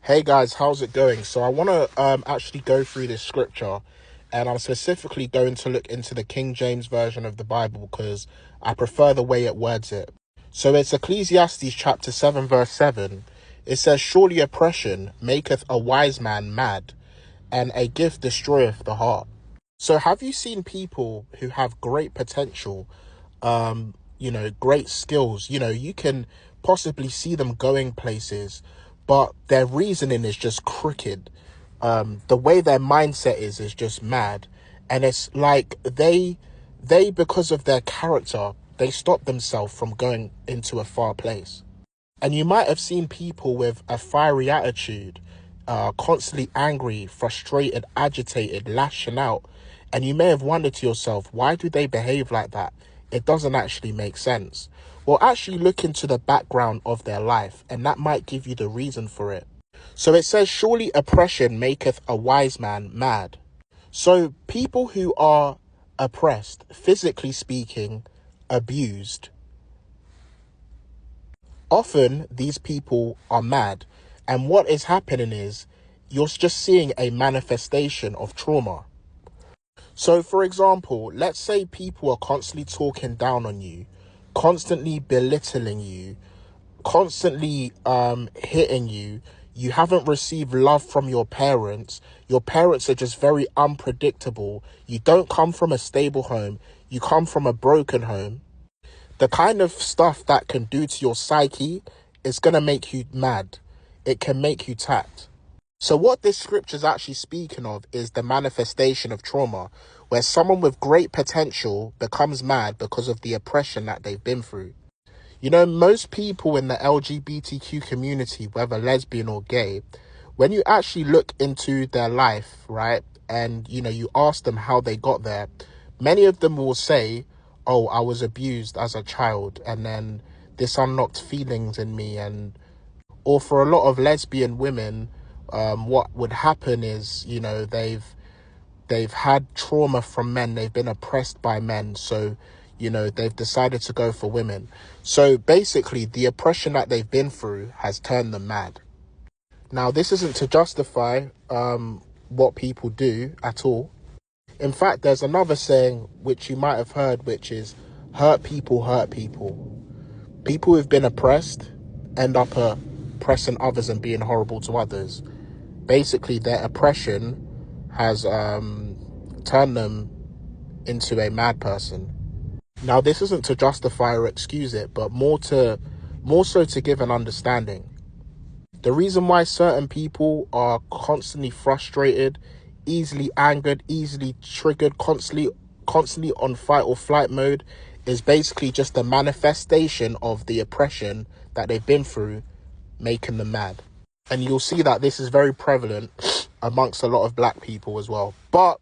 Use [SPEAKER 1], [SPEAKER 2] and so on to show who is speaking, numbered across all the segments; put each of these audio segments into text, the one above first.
[SPEAKER 1] Hey guys, how's it going? So I want to actually go through this scripture, and I'm specifically going to look into the King James version of the Bible because I prefer the way it words it. So it's Ecclesiastes chapter 7 verse 7. It says, "Surely oppression maketh a wise man mad, and a gift destroyeth the heart." So have you seen people who have great potential, great skills? You can possibly see them going places, but their reasoning is just crooked. The way their mindset is just mad. And it's like they because of their character, they stop themselves from going into a far place. And you might have seen people with a fiery attitude, constantly angry, frustrated, agitated, lashing out. And you may have wondered to yourself, why do they behave like that? It doesn't actually make sense. Well, actually look into the background of their life, and that might give you the reason for it. So it says, "Surely oppression maketh a wise man mad." So people who are oppressed, physically speaking, abused, often these people are mad. And what is happening is you're just seeing a manifestation of trauma. So, for example, let's say people are constantly talking down on you, constantly belittling you, constantly hitting you. You haven't received love from your parents. Your parents are just very unpredictable. You don't come from a stable home. You come from a broken home. The kind of stuff that can do to your psyche is going to make you mad. It can make you tapped. So what this scripture is actually speaking of is the manifestation of trauma, where someone with great potential becomes mad because of the oppression that they've been through. Most people in the LGBTQ community, whether lesbian or gay, when you actually look into their life, right, and, you ask them how they got there, many of them will say, "Oh, I was abused as a child, and then this unlocked feelings in me." Or for a lot of lesbian women, what would happen is, they've had trauma from men. They've been oppressed by men. So, they've decided to go for women. So basically, the oppression that they've been through has turned them mad. Now, this isn't to justify what people do at all. In fact, there's another saying which you might have heard, which is hurt people hurt people. People who've been oppressed end up oppressing others and being horrible to others. Basically, their oppression has turned them into a mad person. Now, this isn't to justify or excuse it, but more so to give an understanding. The reason why certain people are constantly frustrated, easily angered, easily triggered, constantly on fight or flight mode is basically just a manifestation of the oppression that they've been through, making them mad. And you'll see that this is very prevalent amongst a lot of black people as well. But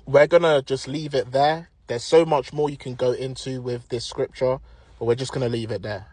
[SPEAKER 1] we're going to just leave it there. There's so much more you can go into with this scripture, but we're just going to leave it there.